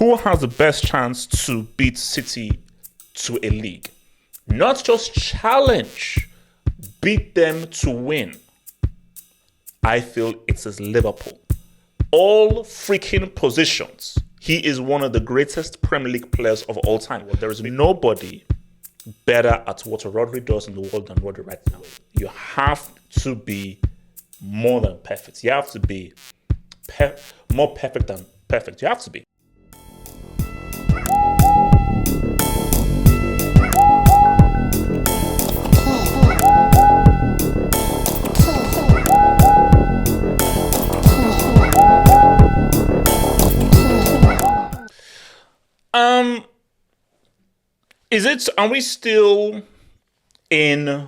who has the best chance to beat City to a league? Not just challenge, beat them to win. I feel it is Liverpool. All freaking positions. He is one of the greatest Premier League players of all time. There is nobody better at what Rodri does in the world than Rodri right now. You have to be more than perfect. You have to be more perfect than perfect. You have to be. Are we still in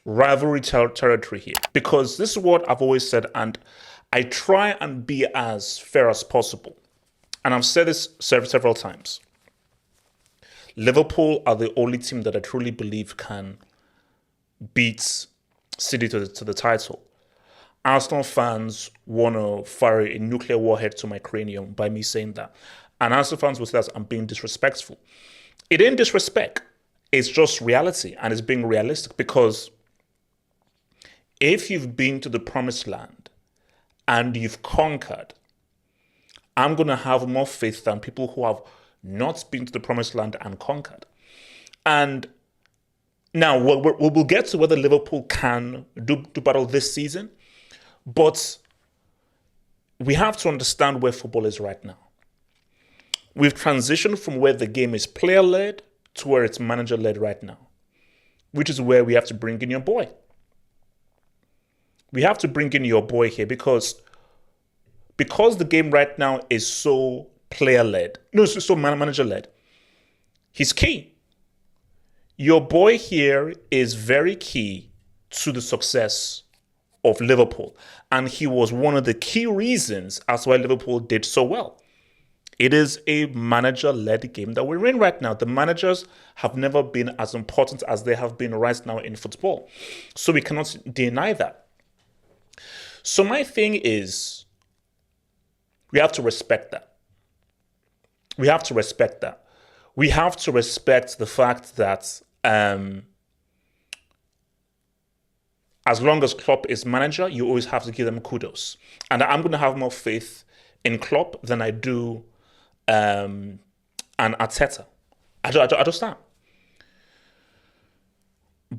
rivalry territory here? Because this is what I've always said, and I try and be as fair as possible. And I've said this several times. Liverpool are the only team that I truly believe can beat City to the title. Arsenal fans want to fire a nuclear warhead to my cranium by me saying that. And Arsenal fans will say that I'm being disrespectful. It ain't disrespect. It's just reality, and it's being realistic, because if you've been to the promised land and you've conquered, I'm going to have more faith than people who have not been to the promised land and conquered. And now we'll get to whether Liverpool can do battle this season. But we have to understand where football is right now. We've transitioned from where the game is player-led to where it's manager-led right now, which is where we have to bring in your boy. We have to bring in your boy here because the game right now is so player-led. No, it's so manager-led. He's key. Your boy here is very key to the success of Liverpool. And he was one of the key reasons as why Liverpool did so well. It is a manager-led game that we're in right now. The managers have never been as important as they have been right now in football. So we cannot deny that. So my thing is, we have to respect that. We have to respect that. We have to respect the fact that as long as Klopp is manager, you always have to give them kudos. And I'm going to have more faith in Klopp than I do and Arteta. I just am.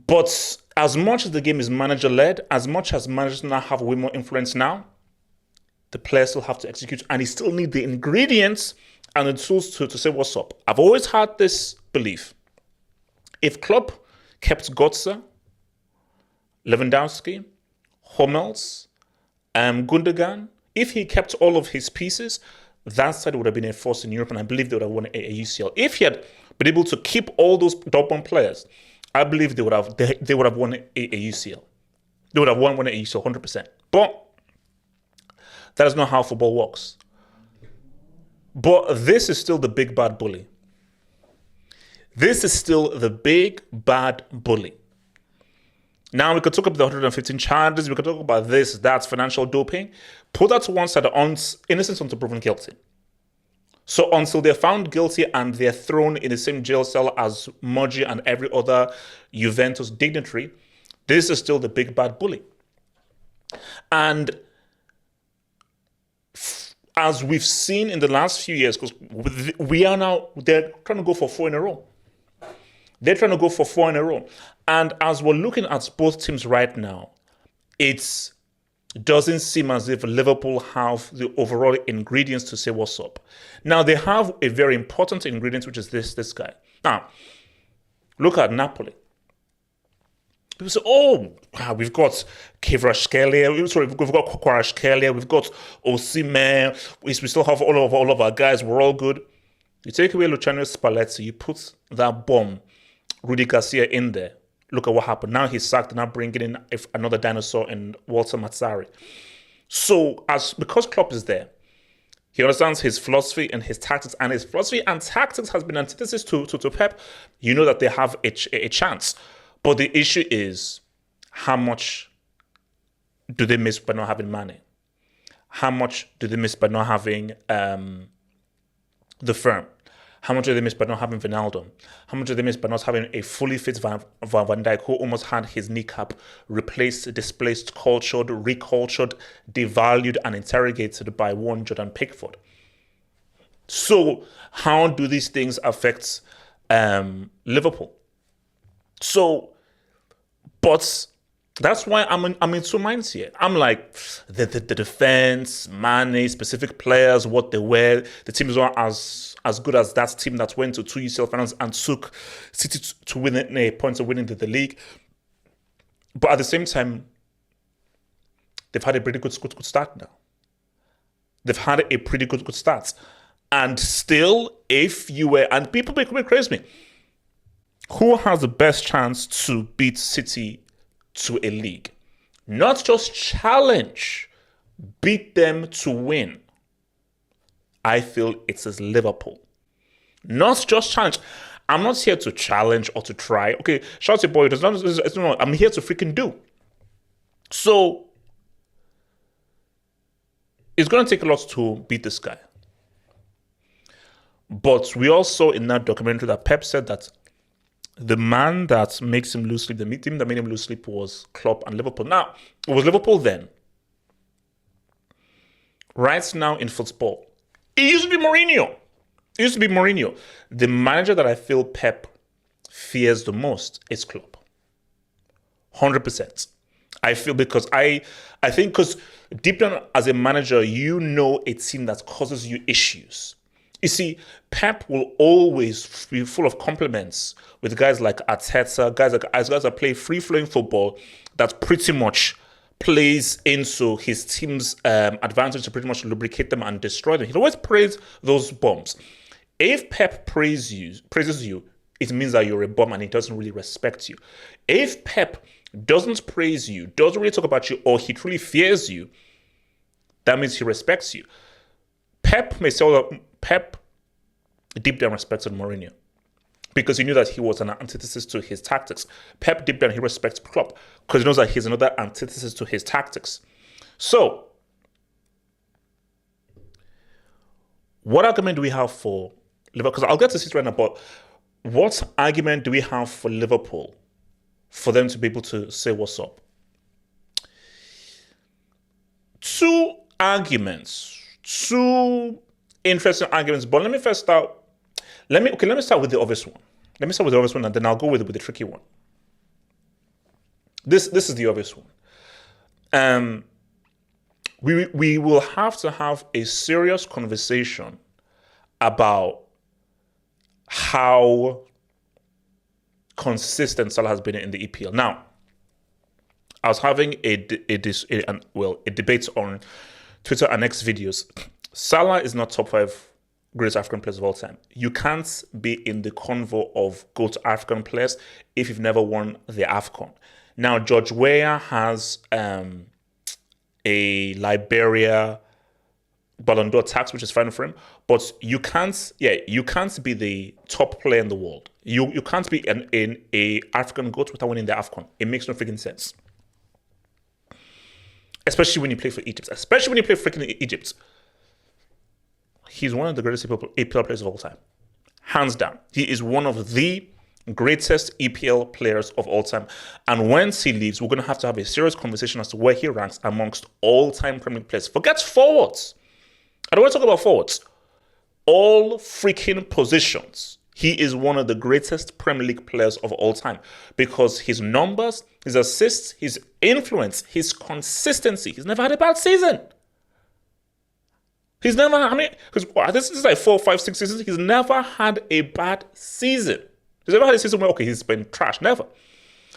But as much as the game is manager-led, as much as managers now have way more influence now, the players still have to execute, and they still need the ingredients and the tools to say what's up. I've always had this belief. If Klopp kept Götze, Lewandowski, Hummels, Gundogan, if he kept all of his pieces, that side would have been a force in Europe, and I believe they would have won a UCL. If he had been able to keep all those Dortmund players, I believe they would have won a UCL. They would have won a UCL 100%. But that is not how football works. But this is still the big bad bully. This is still the big bad bully. Now, we could talk about the 115 charges. We could talk about this, that, financial doping. Put that to one side, innocent until proven guilty. So until they're found guilty and they're thrown in the same jail cell as Modri and every other Juventus dignitary, this is still the big bad bully. And as we've seen in the last few years, because they're trying to go for 4 in a row. They're trying to go for 4 in a row. And as we're looking at both teams right now, it doesn't seem as if Liverpool have the overall ingredients to say what's up. Now, they have a very important ingredient, which is this guy. Now, look at Napoli. People say, we've got Kvaratskhelia, we've got Kvaratskhelia, we've got Osimhen, we still have all of our guys, we're all good. You take away Luciano Spalletti, you put that bomb, Rudi Garcia, in there. Look at what happened. Now he's sacked, now bringing in another dinosaur in Walter Mazzarri. So, because Klopp is there, he understands his philosophy and his tactics, and his philosophy and tactics has been antithesis to Pep. You know that they have a chance. But the issue is, how much do they miss by not having Mane? How much do they miss by not having the firm? How much do they miss by not having Wijnaldum? How much do they miss by not having a fully fit Van Dijk, who almost had his kneecap replaced, displaced, cultured, recultured, devalued, and interrogated by one Jordan Pickford? So how do these things affect Liverpool? So, but that's why I'm in two minds here. I'm like, the defense, Mane, specific players, what they wear. The team is not as good as that team that went to 2 UCL finals and took City to win a point of winning the league. But at the same time, they've had a pretty good start now. They've had a pretty good start. And still, if you were, and people may praise me, who has the best chance to beat City to a league? Not just challenge, beat them to win. I feel it is Liverpool. Not just challenge. I'm not here to challenge or to try. Okay, shout your boy. I'm here to freaking do. So, it's going to take a lot to beat this guy. But we also in that documentary that Pep said that the man that makes him lose sleep, the team that made him lose sleep was Klopp and Liverpool. Now, it was Liverpool then. Right now in football, it used to be Mourinho. The manager that I feel Pep fears the most is Klopp. 100%. I feel because I think because deep down as a manager, you know a team that causes you issues. You see, Pep will always be full of compliments with guys like Arteta, guys that play free-flowing football that pretty much plays into his team's advantage to pretty much lubricate them and destroy them. He always praise those bombs. If Pep praises you, it means that you're a bomb and he doesn't really respect you. If Pep doesn't praise you, doesn't really talk about you, or he truly fears you, that means he respects you. Pep may say that Pep deep down respected Mourinho because he knew that he was an antithesis to his tactics. Pep deep down, he respects Klopp because he knows that he's another antithesis to his tactics. So, what argument do we have for Liverpool? Because I'll get to this right now, but what argument do we have for Liverpool for them to be able to say what's up? Two interesting arguments, but let me start with the obvious one. And then I'll go with the tricky one. This is the obvious one. We will have to have a serious conversation about how consistent Salah has been in the EPL. Now, I was having a debate on Twitter and X videos. Salah is not top 5 greatest African players of all time. You can't be in the convo of GOAT African players if you've never won the AFCON. Now, George Weah has a Liberia Ballon d'Or tax, which is fine for him, but you can't be the top player in the world. You can't be in a African GOAT without winning the AFCON. It makes no freaking sense. Especially when you play for Egypt. Especially when you play for freaking Egypt. He's one of the greatest EPL players of all time. Hands down. He is one of the greatest EPL players of all time. And once he leaves, we're going to have a serious conversation as to where he ranks amongst all-time Premier League players. Forget forwards. I don't want to talk about forwards. All freaking positions. He is one of the greatest Premier League players of all time because his numbers, his assists, his influence, his consistency. He's never had a bad season. He's never, this is like 4, 5, 6 seasons. He's never had a bad season. He's never had a season where, he's been trash. Never.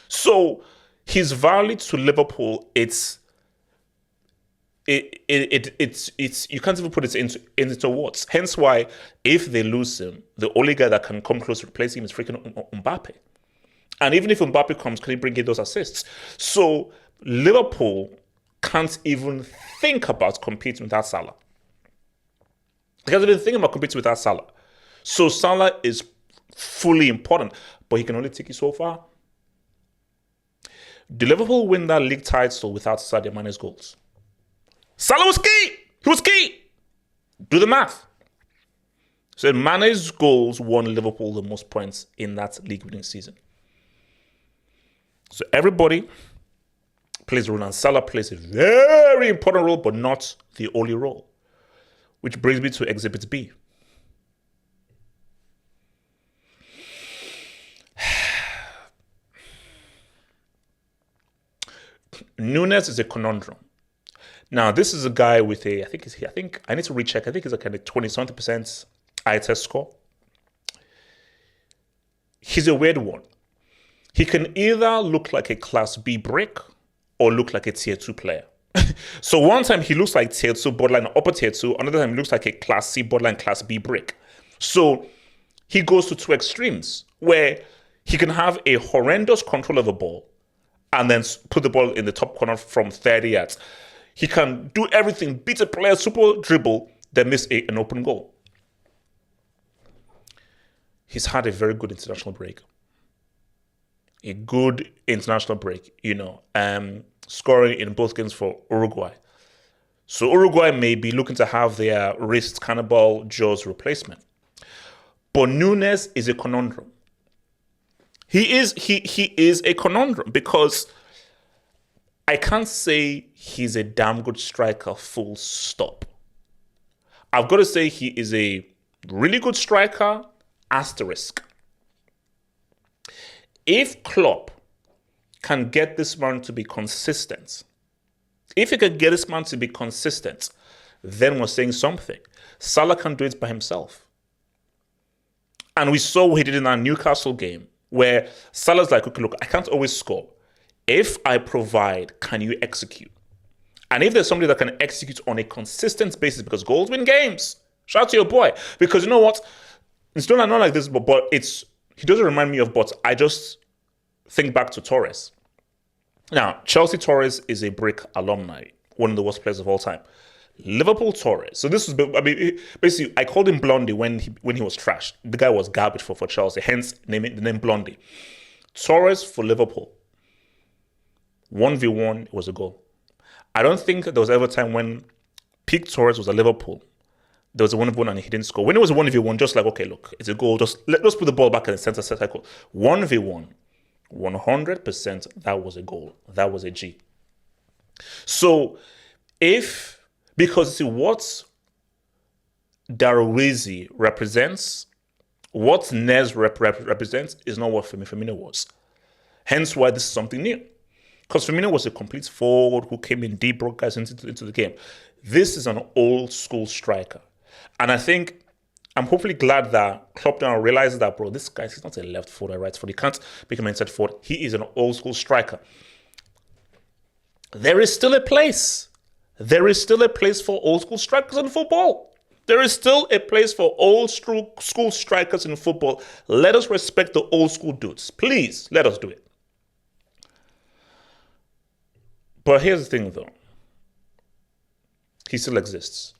So his value to Liverpool, it's you can't even put it into words. Hence why, if they lose him, the only guy that can come close to replacing him is freaking Mbappe. And even if Mbappe comes, can he bring in those assists? So Liverpool can't even think about competing without Salah. They can't even think about competing without Salah. So Salah is fully important, but he can only take you so far. Do Liverpool win that league title without Sadio Mane's goals? Salah was key. He was key. Do the math. So Mane's goals won Liverpool the most points in that league-winning season. So everybody plays a role, and Salah plays a very important role, but not the only role. Which brings me to Exhibit B. Nunes is a conundrum. Now, this is a guy with I think I need to recheck. I think he's a kind of 20-something% eye test score. He's a weird one. He can either look like a Class B brick or look like a Tier 2 player. So one time he looks like Tier 2, borderline upper Tier 2. Another time he looks like a Class C, borderline Class B brick. So he goes to two extremes where he can have a horrendous control of the ball and then put the ball in the top corner from 30 yards. He can do everything, beat a player, super dribble, then miss an open goal. He's had a very good international break. A good international break, scoring in both games for Uruguay. So Uruguay may be looking to have their wrist cannibal Joe's replacement. But Nunes is a conundrum. He is a conundrum because I can't say he's a damn good striker, full stop. I've got to say he is a really good striker, asterisk. If Klopp can get this man to be consistent, then we're saying something. Salah can do it by himself. And we saw what he did in our Newcastle game, where Salah's like, okay, look, I can't always score. If I provide, can you execute? And if there's somebody that can execute on a consistent basis, because goals win games. Shout out to your boy. Because you know what? It's not like this, but he doesn't remind me of, but I just think back to Torres. Now, Chelsea Torres is a brick alumni, one of the worst players of all time. Liverpool Torres. So this was, basically, I called him Blondie when he was trashed. The guy was garbage for Chelsea, hence the name Blondie. Torres for Liverpool. 1v1 was a goal. I don't think there was ever a time when peak Torres was at Liverpool. There was a 1v1 and he didn't score. When it was a 1v1, just like, okay, look, it's a goal. Let's put the ball back in the center circle. 1v1, 100%, that was a goal. That was a G. So because see, what Darwizi represents, what Nez represents is not what Firmino was. Hence why this is something new. Because Firmino was a complete forward who came in deep, brought guys into the game. This is an old school striker. And I think I'm hopefully glad that Klopp now realizes that, bro, this guy, he's not a left forward or right forward. He can't become an inside forward. He is an old school striker. There is still a place. There is still a place for old school strikers in football. There is still a place for old school strikers in football. Let us respect the old school dudes. Please, let us do it. But here's the thing, though. He still exists.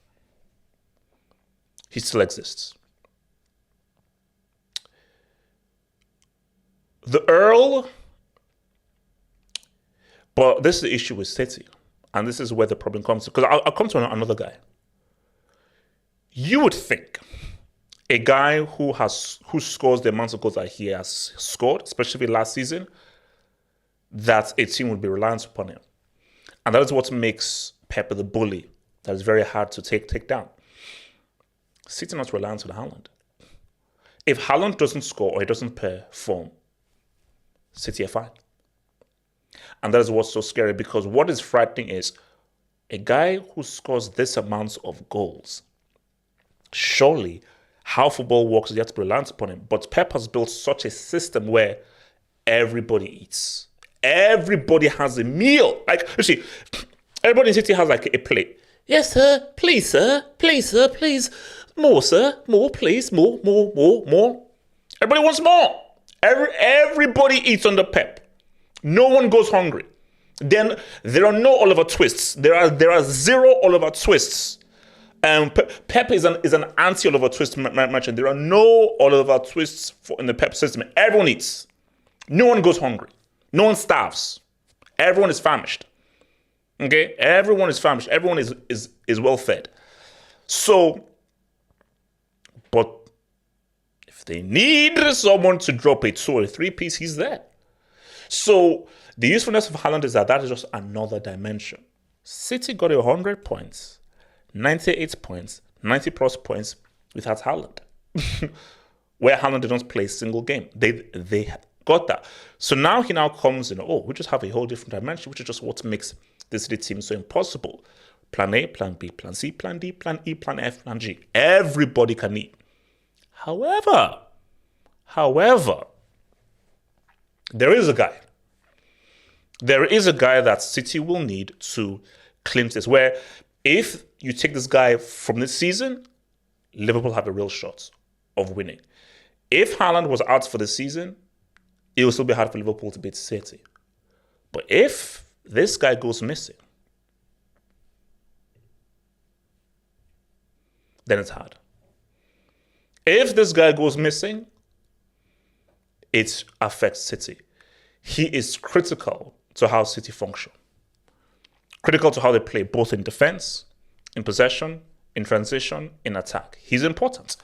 He still exists. The Earl, but this is the issue with City, and this is where the problem comes. Because I'll come to another guy. You would think a guy who scores the amount of goals that he has scored, especially last season, that a team would be reliant upon him. And that is what makes Pep the bully that is very hard to take down. City not reliant on Haaland. If Haaland doesn't score or he doesn't perform, City are fine. And that is what's so scary, because what is frightening is a guy who scores this amount of goals. Surely, how football works is you have to be reliant upon him. But Pep has built such a system where everybody eats. Everybody has a meal. Like, you see, everybody in City has like a plate. Yes, sir. Please, sir. Please, sir. Please. More, sir. More, please. More. Everybody wants more. Everybody eats under Pep. No one goes hungry. Then there are no Oliver Twists. There are zero Oliver Twists. Pep is an anti-Oliver Twist merchant. There are no Oliver Twists in the Pep system. Everyone eats. No one goes hungry. No one starves. Everyone is famished. Okay? Everyone is famished. Everyone is is well fed. So, but if they need someone to drop a 2 or 3 piece, he's there. So the usefulness of Haaland is that is just another dimension. City got 100 points, 98 points, 90 plus points without Haaland. Where Haaland did not play a single game. They got that. So now he now comes in, we just have a whole different dimension, which is just what makes the City team so impossible. Plan A, Plan B, Plan C, Plan D, Plan E, Plan F, Plan G. Everybody can eat. However, there is a guy. There is a guy that City will need to clinch this, where if you take this guy from this season, Liverpool have a real shot of winning. If Haaland was out for the season, it will still be hard for Liverpool to beat City. But if this guy goes missing, then it's hard. If this guy goes missing, it affects City. He is critical to how City function. Critical to how they play, both in defense, in possession, in transition, in attack. He's important.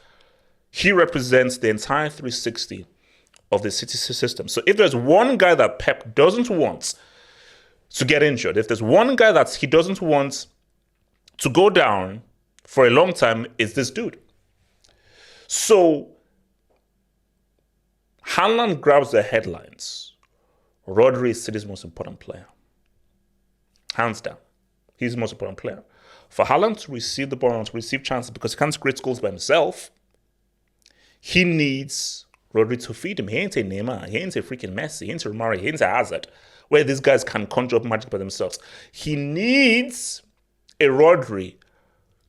He represents the entire 360 of the City system. So if there's one guy that Pep doesn't want to get injured, if there's one guy that he doesn't want to go down for a long time, it's this dude. So Haaland grabs the headlines. Rodri is City's most important player. Hands down. He's the most important player. For Haaland to receive the ball and to receive chances, because he can't create goals by himself, he needs Rodri to feed him. He ain't a Neymar. He ain't a freaking Messi. He ain't a Romario. He ain't a Hazard, where these guys can conjure up magic by themselves. He needs a Rodri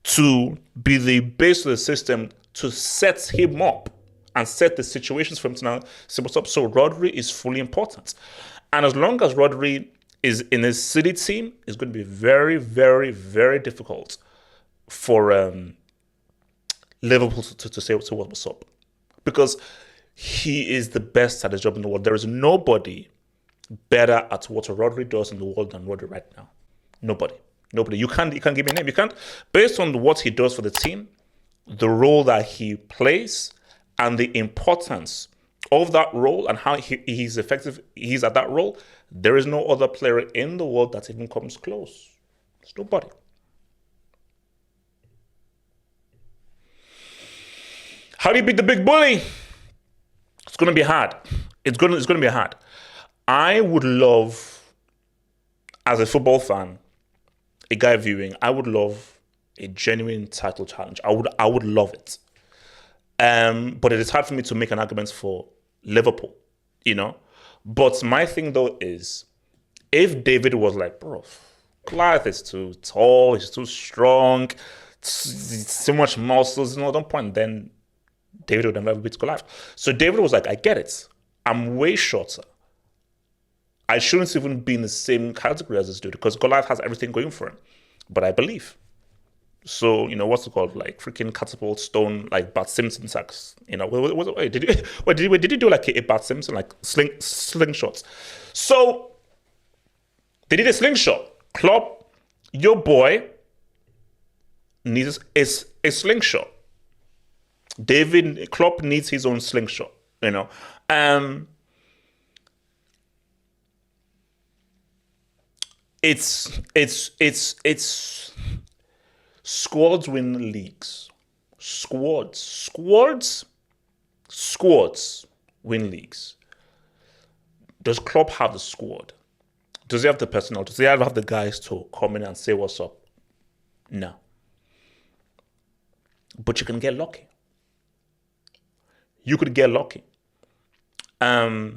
to be the base of the system to set him up and set the situations for him to now set up. So Rodri is fully important. And as long as Rodri is in his City team, it's going to be very, very, very difficult for Liverpool to say what's up. Because he is the best at his job in the world. There is nobody better at what Rodri does in the world than Rodri right now. Nobody. You can't give me a name. You can't. Based on what he does for the team, the role that he plays, and the importance of that role and how he's effective, he's at that role, there is no other player in the world that even comes close. There's nobody. How do you beat the big bully? It's going to be hard. It's going to be hard. I would love, as a football fan, a guy viewing, I would love a genuine title challenge. I would love it. But it is hard for me to make an argument for Liverpool, But my thing though is, if David was like, bro, Goliath is too tall, he's too strong, too much muscles, don't point, then David would never beat Goliath. So David was like, I get it. I'm way shorter. I shouldn't even be in the same category as this dude because Goliath has everything going for him. But I believe. So, what's it called? Like freaking catapult, stone, like Bart Simpson sacks. Did you do like a Bart Simpson, like slingshots? So, they did a slingshot. Klopp, your boy, needs a slingshot. Klopp needs his own slingshot, It's squads win leagues. Squads win leagues. Does Klopp have the squad? Does he have the personnel? Does he have the guys to come in and say what's up? No. But you can get lucky. You could get lucky. But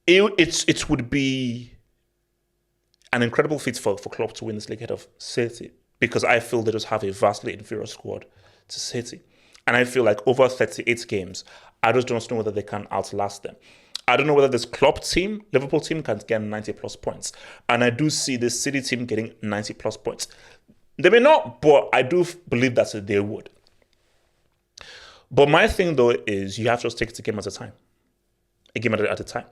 it would be an incredible feat for Klopp to win this league ahead of City, because I feel they just have a vastly inferior squad to City. And I feel like over 38 games, I just don't know whether they can outlast them. I don't know whether this Klopp team, Liverpool team, can get 90 plus points. And I do see this City team getting 90 plus points. They may not, but I do believe that they would. But my thing, though, is you have to just take it a game at a time. A game at a time.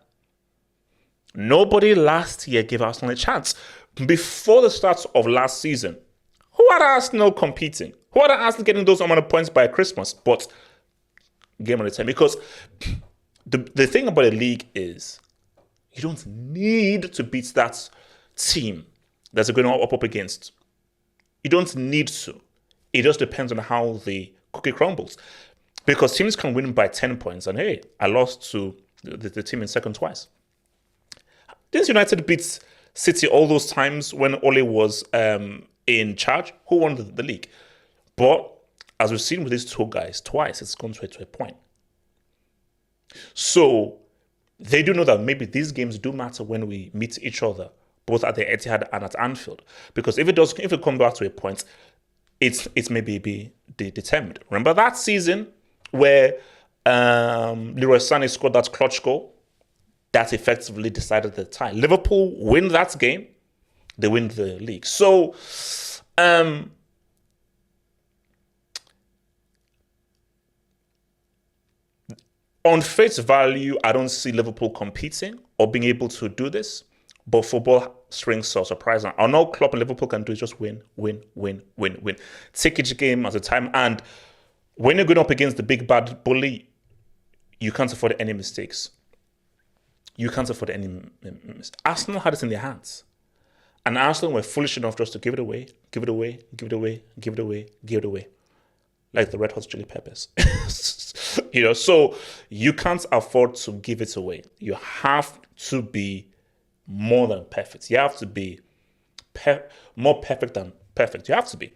Nobody last year gave Arsenal a chance. Before the start of last season, who had Arsenal competing? Who had Arsenal getting those amount of points by Christmas? But game on the time. Because the thing about the league is you don't need to beat that team that's going up against. You don't need to. It just depends on how the cookie crumbles. Because teams can win by 10 points. And hey, I lost to the team in second twice. Didn't United beat City all those times when Ole was in charge? Who won the league? But as we've seen with these two guys twice, it's gone to a point. So they do know that maybe these games do matter when we meet each other, both at the Etihad and at Anfield. Because if it comes back to a point, it's maybe be determined. Remember that season where Leroy Sané scored that clutch goal? That effectively decided the tie. Liverpool win that game, they win the league. So, on face value, I don't see Liverpool competing or being able to do this. But football strings so surprising. I know Klopp and Liverpool can do is just win. Take each game at a time. And when you're going up against the big bad bully, you can't afford any mistakes. You can't afford any mistakes. Arsenal had it in their hands. And Arsenal were foolish enough just to give it away. Like the Red Hot Chili Peppers. So you can't afford to give it away. You have to be more than perfect. You have to be more perfect than perfect. You have to be.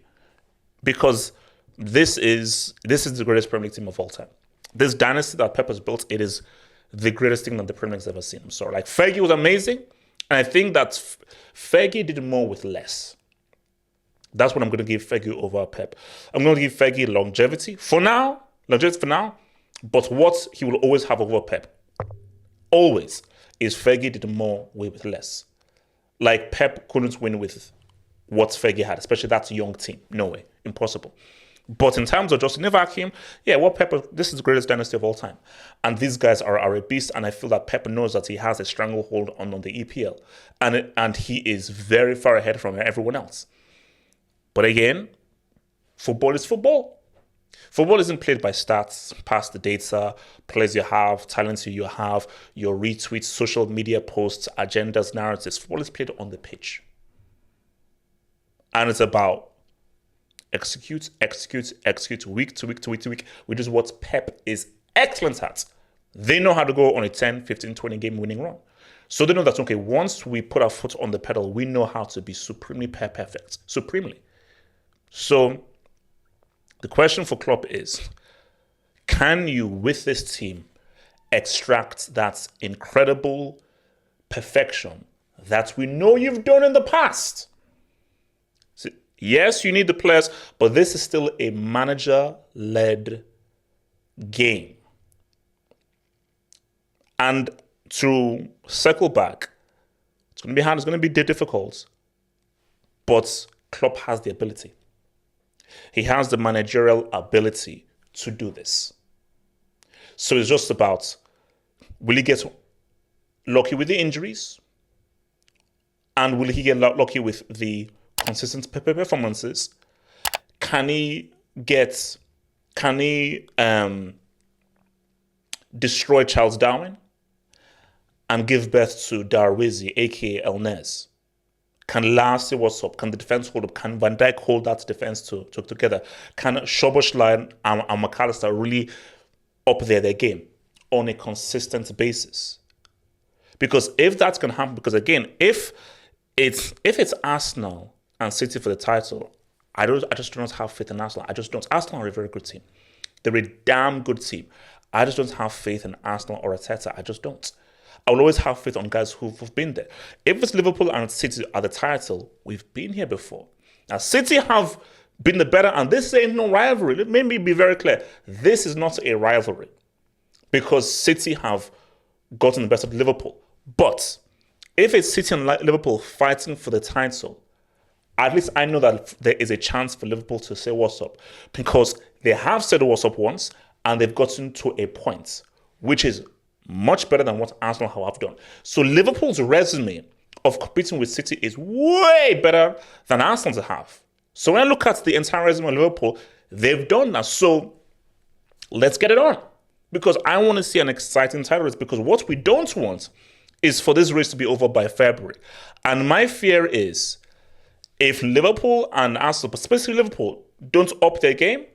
Because this is the greatest Premier League team of all time. This dynasty that Pep has built, it is the greatest thing that the Premier League's ever seen. I'm sorry. Like, Fergie was amazing. And I think that Fergie did more with less. That's what I'm going to give Fergie over Pep. I'm going to give Fergie longevity for now. But what he will always have over Pep, always, is Fergie did more with less. Like, Pep couldn't win with what Fergie had, especially that young team. No way. Impossible. But in terms of just in a vacuum, this is the greatest dynasty of all time. And these guys are a beast, and I feel that Pep knows that he has a stranglehold on the EPL. And he is very far ahead from everyone else. But again, football is football. Football isn't played by stats, past the data, players you have, talents you have, your retweets, social media posts, agendas, narratives. Football is played on the pitch. And it's about execute, week to week, which is what Pep is excellent at. They know how to go on a 10, 15, 20 game winning run. So they know that, okay, once we put our foot on the pedal, we know how to be supremely perfect. Supremely. So the question for Klopp is, can you, with this team, extract that incredible perfection that we know you've done in the past? So, yes, you need the players, but this is still a manager-led game. And to circle back, it's going to be hard, it's going to be difficult, but Klopp has the ability. He has the managerial ability to do this. So it's just about, will he get lucky with the injuries? And will he get lucky with the consistent performances? Can he destroy Charles Darwin and give birth to Darwizi, aka El Nez? Can Lars say what's up? Can the defense hold up? Can Van Dijk hold that defense together? Can Szoboszlai and McAllister really up their game on a consistent basis? Because if that's going to happen, because again, if it's Arsenal and City for the title, I just do not have faith in Arsenal. I just don't. Arsenal are a very good team. They're a damn good team. I just don't have faith in Arsenal or Arteta. I just don't. I will always have faith on guys who've been there. If it's Liverpool and City at the title, we've been here before. Now, City have been the better, and this ain't no rivalry. Let me be very clear. This is not a rivalry because City have gotten the best of Liverpool. But if it's City and Liverpool fighting for the title, at least I know that there is a chance for Liverpool to say what's up, because they have said what's up once and they've gotten to a point, which is much better than what Arsenal have done. So Liverpool's resume of competing with City is way better than Arsenal's have. So when I look at the entire resume of Liverpool, they've done that. So let's get it on. Because I want to see an exciting title race. Because what we don't want is for this race to be over by February. And my fear is if Liverpool and Arsenal, but especially Liverpool, don't up their game,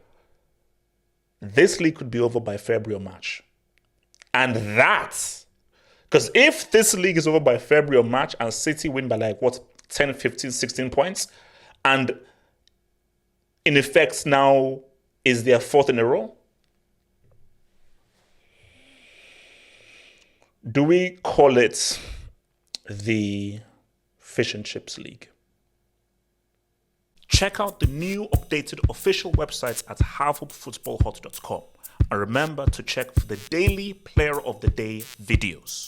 this league could be over by February or March. And that's because if this league is over by February or March and City win by 10, 15, 16 points, and in effect now is their fourth in a row, do we call it the Fish and Chips League? Check out the new updated official websites at halfhopefootballhut.com. And remember to check for the daily Player of the Day videos.